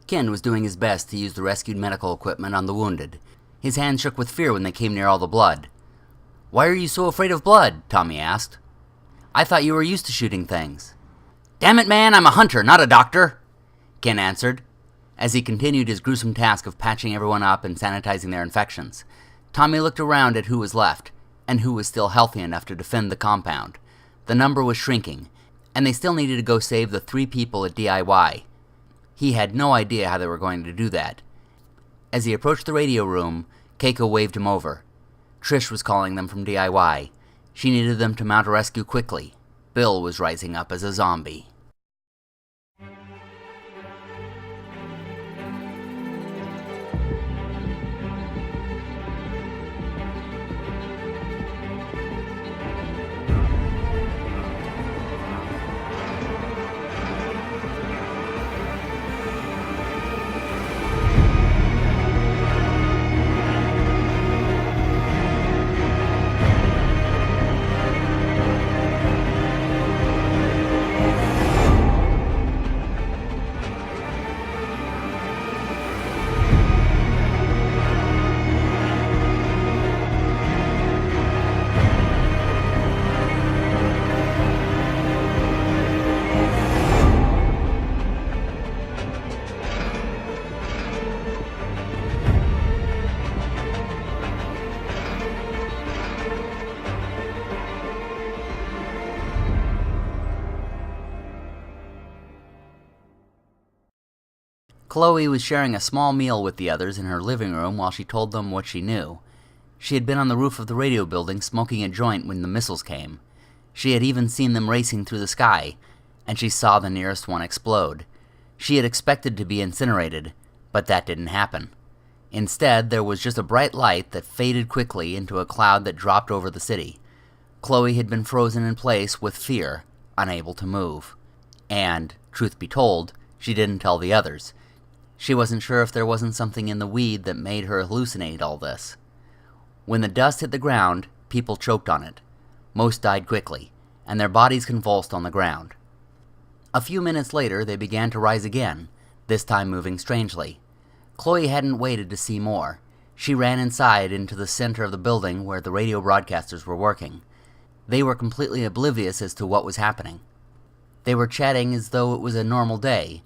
Ken was doing his best to use the rescued medical equipment on the wounded. His hands shook with fear when they came near all the blood. "Why are you so afraid of blood?" Tommy asked. "I thought you were used to shooting things." "Damn it, man, I'm a hunter, not a doctor," Ken answered, as he continued his gruesome task of patching everyone up and sanitizing their infections. Tommy looked around at who was left, and who was still healthy enough to defend the compound. The number was shrinking, and they still needed to go save the 3 people at DIY. He had no idea how they were going to do that. As he approached the radio room, Keiko waved him over. Trish was calling them from DIY. She needed them to mount a rescue quickly. Bill was rising up as a zombie. Chloe was sharing a small meal with the others in her living room while she told them what she knew. She had been on the roof of the radio building smoking a joint when the missiles came. She had even seen them racing through the sky, and she saw the nearest one explode. She had expected to be incinerated, but that didn't happen. Instead, there was just a bright light that faded quickly into a cloud that dropped over the city. Chloe had been frozen in place with fear, unable to move. And, truth be told, she didn't tell the others. She wasn't sure if there wasn't something in the weed that made her hallucinate all this. When the dust hit the ground, people choked on it. Most died quickly, and their bodies convulsed on the ground. A few minutes later, they began to rise again, this time moving strangely. Chloe hadn't waited to see more. She ran inside into the center of the building where the radio broadcasters were working. They were completely oblivious as to what was happening. They were chatting as though it was a normal day,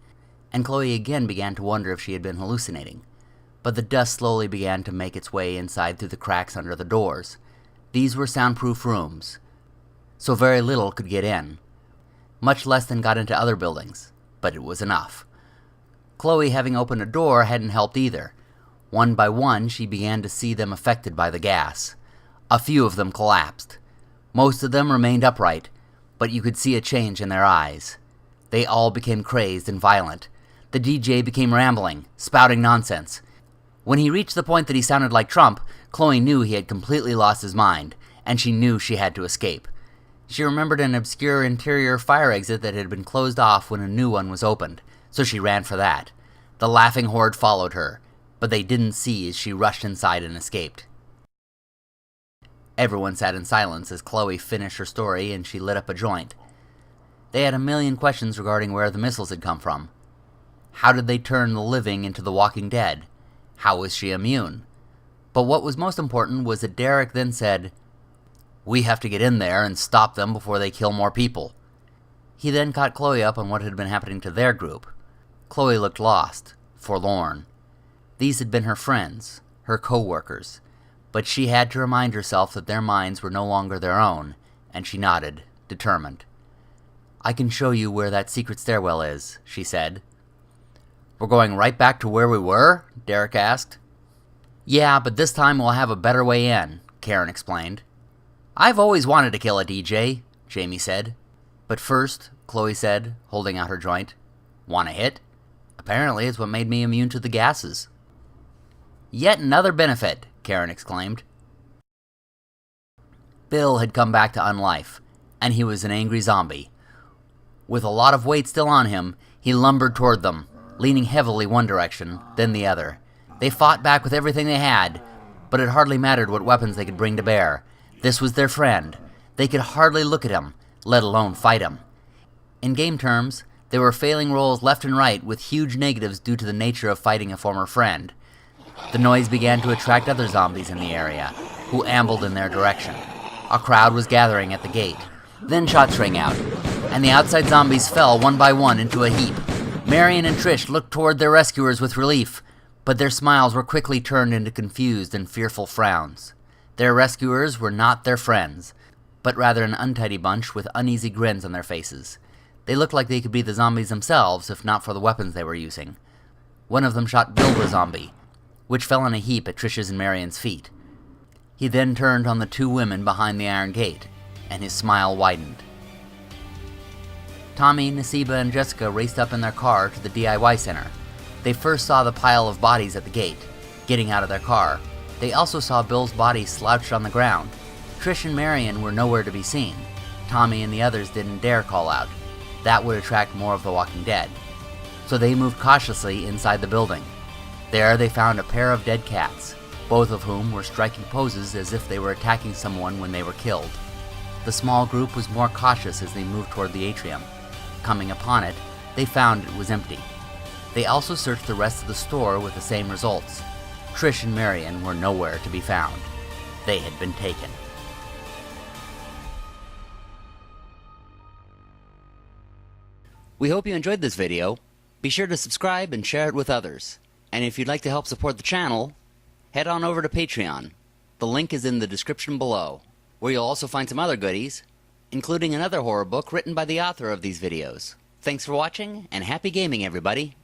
and Chloe again began to wonder if she had been hallucinating. But the dust slowly began to make its way inside through the cracks under the doors. These were soundproof rooms, so very little could get in. Much less than got into other buildings, but it was enough. Chloe, having opened a door, hadn't helped either. One by one, she began to see them affected by the gas. A few of them collapsed. Most of them remained upright, but you could see a change in their eyes. They all became crazed and violent. The DJ became rambling, spouting nonsense. When he reached the point that he sounded like Trump, Chloe knew he had completely lost his mind, and she knew she had to escape. She remembered an obscure interior fire exit that had been closed off when a new one was opened, so she ran for that. The laughing horde followed her, but they didn't see as she rushed inside and escaped. Everyone sat in silence as Chloe finished her story and she lit up a joint. They had a million questions regarding where the missiles had come from. How did they turn the living into the walking dead? How was she immune? But what was most important was that Derek then said, "We have to get in there and stop them before they kill more people." He then caught Chloe up on what had been happening to their group. Chloe looked lost, forlorn. These had been her friends, her co-workers, but she had to remind herself that their minds were no longer their own, and she nodded, determined. "I can show you where that secret stairwell is," she said. "We're going right back to where we were?" Derek asked. "Yeah, but this time we'll have a better way in," Karen explained. "I've always wanted to kill a DJ," Jamie said. "But first," Chloe said, holding out her joint. "Want a hit? Apparently it's what made me immune to the gases." "Yet another benefit," Karen exclaimed. Bill had come back to unlife, and he was an angry zombie. With a lot of weight still on him, he lumbered toward them, leaning heavily one direction, then the other. They fought back with everything they had, but it hardly mattered what weapons they could bring to bear. This was their friend. They could hardly look at him, let alone fight him. In game terms, They were failing rolls left and right with huge negatives due to the nature of fighting a former friend. The noise began to attract other zombies in the area, who ambled in their direction. A crowd was gathering at the gate. Then shots rang out, and the outside zombies fell one by one into a heap. Marion and Trish looked toward their rescuers with relief, but their smiles were quickly turned into confused and fearful frowns. Their rescuers were not their friends, but rather an untidy bunch with uneasy grins on their faces. They looked like they could be the zombies themselves, if not for the weapons they were using. One of them shot Bill the zombie, which fell in a heap at Trish's and Marion's feet. He then turned on the two women behind the iron gate, and his smile widened. Tommy, Nasiba, and Jessica raced up in their car to the DIY center. They first saw the pile of bodies at the gate. Getting out of their car, they also saw Bill's body slouched on the ground. Trish and Marion were nowhere to be seen. Tommy and the others didn't dare call out. That would attract more of the Walking Dead. So they moved cautiously inside the building. There they found a pair of dead cats, both of whom were striking poses as if they were attacking someone when they were killed. The small group was more cautious as they moved toward the atrium. Coming upon it, they found it was empty. They also searched the rest of the store with the same results. Trish and Marion were nowhere to be found. They had been taken. We hope you enjoyed this video. Be sure to subscribe and share it with others. And if you'd like to help support the channel, head on over to Patreon. The link is in the description below, where you'll also find some other goodies, including another horror book written by the author of these videos. Thanks for watching, and happy gaming, everybody!